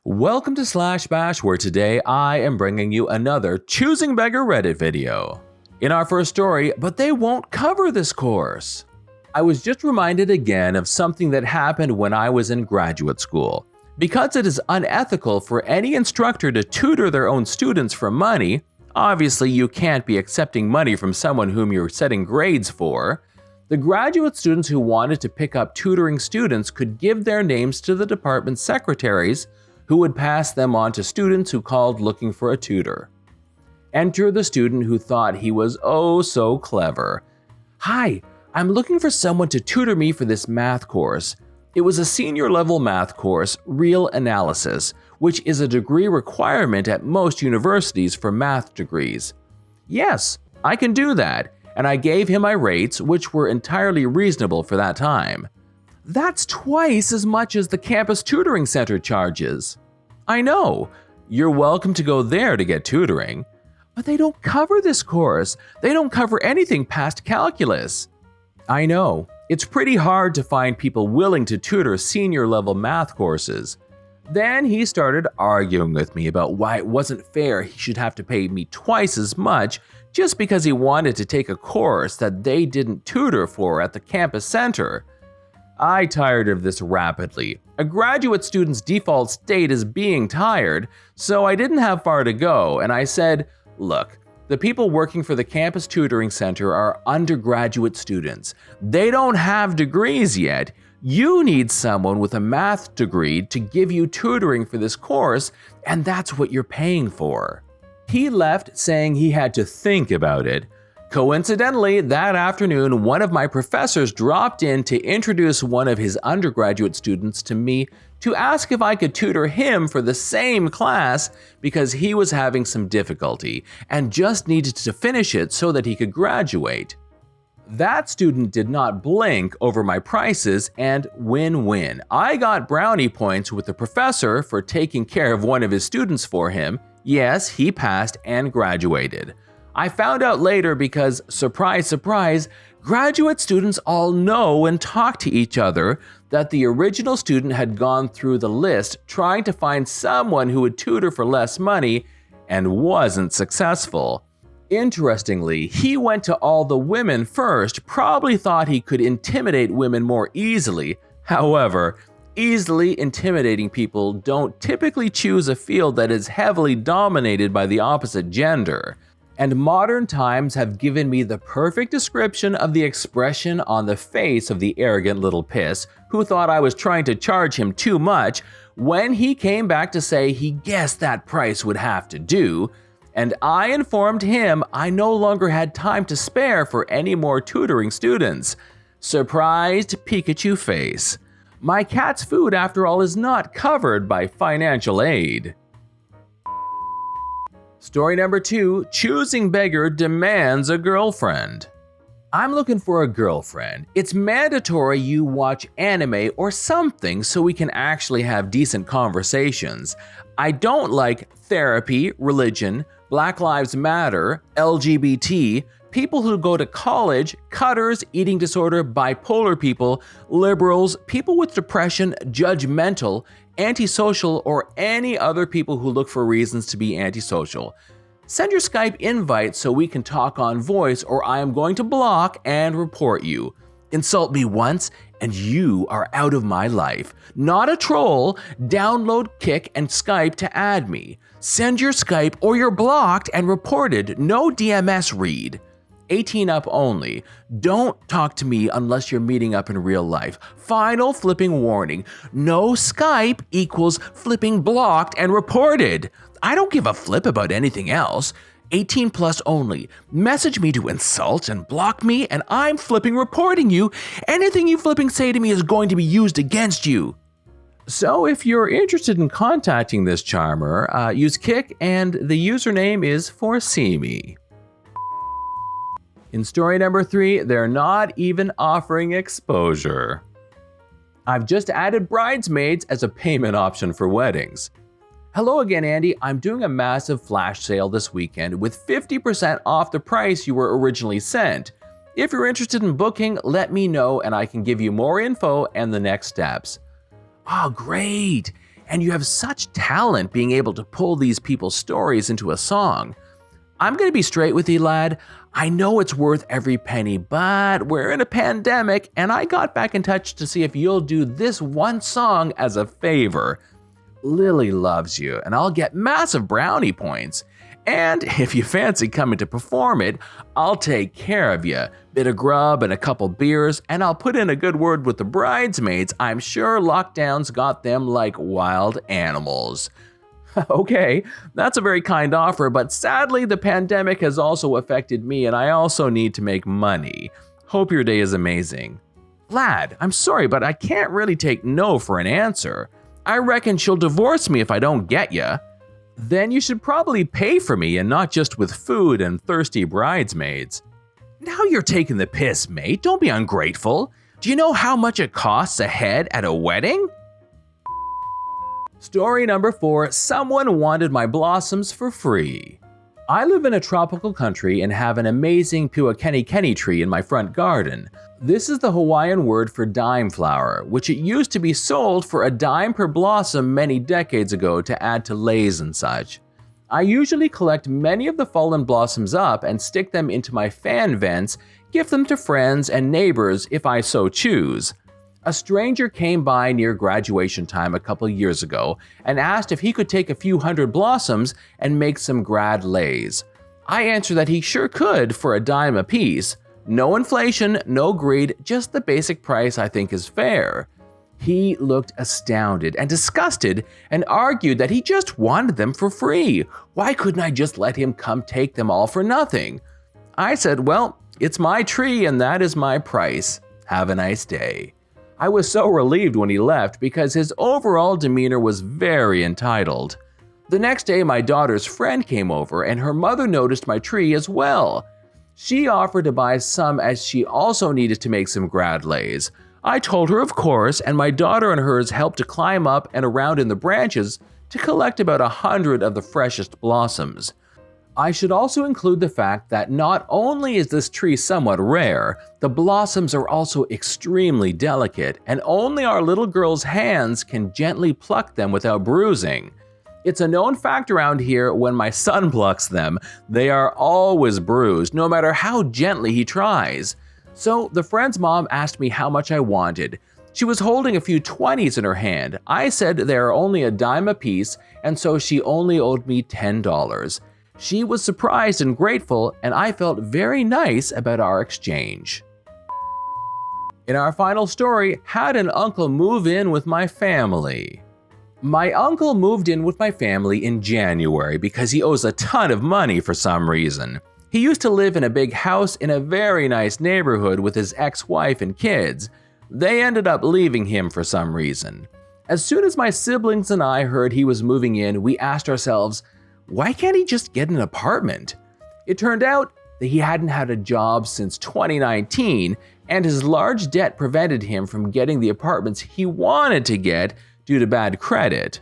Welcome to Slash Bash, where today I am bringing you another Choosing Beggar Reddit video. In our first story, but they won't cover this course. I was just reminded again of something that happened when I was in graduate school. Because it is unethical for any instructor to tutor their own students for money, obviously you can't be accepting money from someone whom you're setting grades for. The graduate students who wanted to pick up tutoring students could give their names to the department secretaries, who would pass them on to students who called looking for a tutor. Enter the student who thought he was oh so clever. "Hi, I'm looking for someone to tutor me for this math course. It was a senior level math course, Real Analysis, which is a degree requirement at most universities for math degrees." "Yes, I can do that," and I gave him my rates, which were entirely reasonable for that time. "That's twice as much as the campus tutoring center charges." "I know. You're welcome to go there to get tutoring." "But they don't cover this course. They don't cover anything past calculus." "I know. It's pretty hard to find people willing to tutor senior level math courses." Then he started arguing with me about why it wasn't fair he should have to pay me twice as much just because he wanted to take a course that they didn't tutor for at the campus center. I tired of this rapidly. A graduate student's default state is being tired, so I didn't have far to go, and I said, "Look, the people working for the campus tutoring center are undergraduate students. They don't have degrees yet. You need someone with a math degree to give you tutoring for this course, and that's what you're paying for." He left saying he had to think about it. Coincidentally, that afternoon, one of my professors dropped in to introduce one of his undergraduate students to me to ask if I could tutor him for the same class because he was having some difficulty and just needed to finish it so that he could graduate. That student did not blink over my prices, and win-win. I got brownie points with the professor for taking care of one of his students for him. Yes, he passed and graduated. I found out later because, surprise, surprise, graduate students all know and talk to each other that the original student had gone through the list trying to find someone who would tutor for less money and wasn't successful. Interestingly, he went to all the women first, probably thought he could intimidate women more easily. However, easily intimidating people don't typically choose a field that is heavily dominated by the opposite gender. And modern times have given me the perfect description of the expression on the face of the arrogant little piss who thought I was trying to charge him too much when he came back to say he guessed that price would have to do, and I informed him I no longer had time to spare for any more tutoring students. Surprised Pikachu face. My cat's food, after all, is not covered by financial aid. Story number 2, Choosing Beggar demands a girlfriend. I'm looking for a girlfriend. It's mandatory you watch anime or something so we can actually have decent conversations. I don't like therapy, religion, Black Lives Matter, LGBT, people who go to college, cutters, eating disorder, bipolar people, liberals, people with depression, judgmental, antisocial, or any other people who look for reasons to be antisocial. Send your Skype invite so we can talk on voice, or I am going to block and report you. Insult me once and you are out of my life. Not a troll. Download Kik and Skype to add me. Send your Skype or you're blocked and reported. No DMS read. 18 up only. Don't talk to me unless you're meeting up in real life. Final flipping warning. No Skype equals flipping blocked and reported. I don't give a flip about anything else. 18 plus only. Message me to insult and block me and I'm flipping reporting you. Anything you flipping say to me is going to be used against you. So if you're interested in contacting this charmer, use Kik and the username is ForeseeMe. In story number 3, they're not even offering exposure. I've just added bridesmaids as a payment option for weddings. Hello again, Andy. I'm doing a massive flash sale this weekend with 50% off the price you were originally sent. If you're interested in booking, let me know and I can give you more info and the next steps. Oh, great. and you have such talent being able to pull these people's stories into a song. I'm gonna be straight with you, lad. I know it's worth every penny, but we're in a pandemic, and I got back in touch to see if you'll do this one song as a favor. Lily loves you, and I'll get massive brownie points. And if you fancy coming to perform it, I'll take care of you. Bit of grub and a couple beers, and I'll put in a good word with the bridesmaids. I'm sure lockdown's got them like wild animals. Okay, that's a very kind offer, but sadly the pandemic has also affected me, and I also need to make money. Hope your day is amazing. Lad, I'm sorry, but I can't really take no for an answer. I reckon she'll divorce me if I don't get ya. Then you should probably pay for me and not just with food and thirsty bridesmaids. Now you're taking the piss, mate. Don't be ungrateful. Do you know how much it costs a head at a wedding? Story number 4, someone wanted my blossoms for free. I live in a tropical country and have an amazing puakeni tree in my front garden. This is the Hawaiian word for dime flower, which it used to be sold for a dime per blossom many decades ago to add to leis and such. I usually collect many of the fallen blossoms up and stick them into my fan vents, gift them to friends and neighbors if I so choose. A stranger came by near graduation time a couple years ago and asked if he could take a few hundred blossoms and make some grad leis. I answered that he sure could for a dime a piece. No inflation, no greed, just the basic price I think is fair. He looked astounded and disgusted and argued that he just wanted them for free. Why couldn't I just let him come take them all for nothing? I said, well, it's my tree and that is my price. Have a nice day. I was so relieved when he left because his overall demeanor was very entitled. The next day, my daughter's friend came over and her mother noticed my tree as well. She offered to buy some as she also needed to make some grad leis. I told her of course, and my daughter and hers helped to climb up and around in the branches to collect about 100 of the freshest blossoms. I should also include the fact that not only is this tree somewhat rare, the blossoms are also extremely delicate, and only our little girl's hands can gently pluck them without bruising. It's a known fact around here when my son plucks them, they are always bruised, no matter how gently he tries. So the friend's mom asked me how much I wanted. She was holding a few 20s in her hand. I said they are only a dime a piece, and so she only owed me $10. She was surprised and grateful, and I felt very nice about our exchange. In our final story, had an uncle move in with my family. My uncle moved in with my family in January because he owes a ton of money for some reason. He used to live in a big house in a very nice neighborhood with his ex-wife and kids. They ended up leaving him for some reason. As soon as my siblings and I heard he was moving in, we asked ourselves, why can't he just get an apartment? It turned out that he hadn't had a job since 2019, and his large debt prevented him from getting the apartments he wanted to get due to bad credit.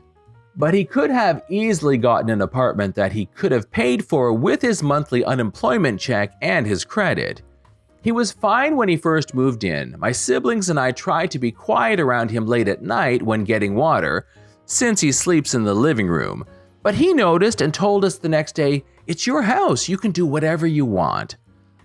But he could have easily gotten an apartment that he could have paid for with his monthly unemployment check and his credit. He was fine when he first moved in. My siblings and I tried to be quiet around him late at night when getting water, since he sleeps in the living room. But he noticed and told us the next day, it's your house, you can do whatever you want.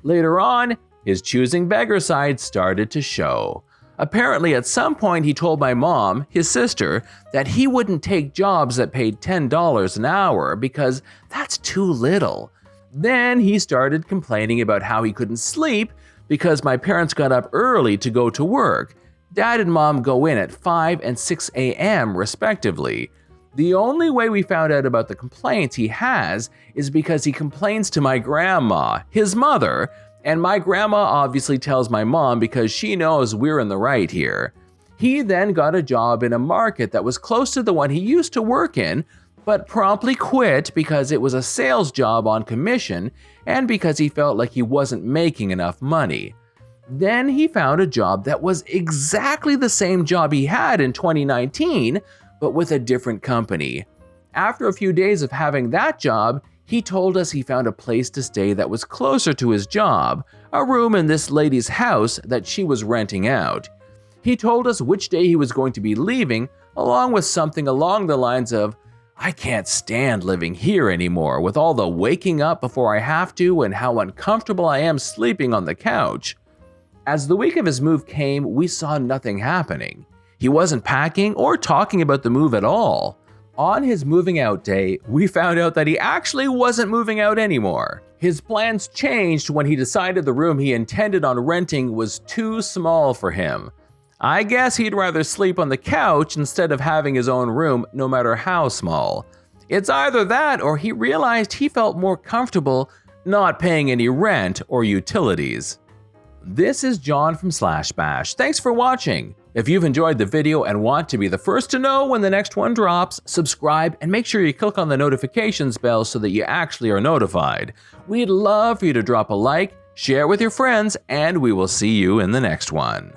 Later on, his choosing beggar side started to show. Apparently at some point he told my mom, his sister, that he wouldn't take jobs that paid $10 an hour because that's too little. Then he started complaining about how he couldn't sleep because my parents got up early to go to work. Dad and mom go in at 5 and 6 a.m. respectively. The only way we found out about the complaints he has is because he complains to my grandma, his mother, and my grandma obviously tells my mom because she knows we're in the right here. He then got a job in a market that was close to the one he used to work in, but promptly quit because it was a sales job on commission and because he felt like he wasn't making enough money. Then he found a job that was exactly the same job he had in 2019, but with a different company. After a few days of having that job, he told us he found a place to stay that was closer to his job, a room in this lady's house that she was renting out. He told us which day he was going to be leaving, along with something along the lines of, "I can't stand living here anymore with all the waking up before I have to and how uncomfortable I am sleeping on the couch." As the week of his move came, we saw nothing happening. He wasn't packing or talking about the move at all. On his moving out day, we found out that he actually wasn't moving out anymore. His plans changed when he decided the room he intended on renting was too small for him. I guess he'd rather sleep on the couch instead of having his own room, no matter how small. It's either that or he realized he felt more comfortable not paying any rent or utilities. This is John from /bash. Thanks for watching. If you've enjoyed the video and want to be the first to know when the next one drops, subscribe and make sure you click on the notifications bell so that you actually are notified. We'd love for you to drop a like, share with your friends, and we will see you in the next one.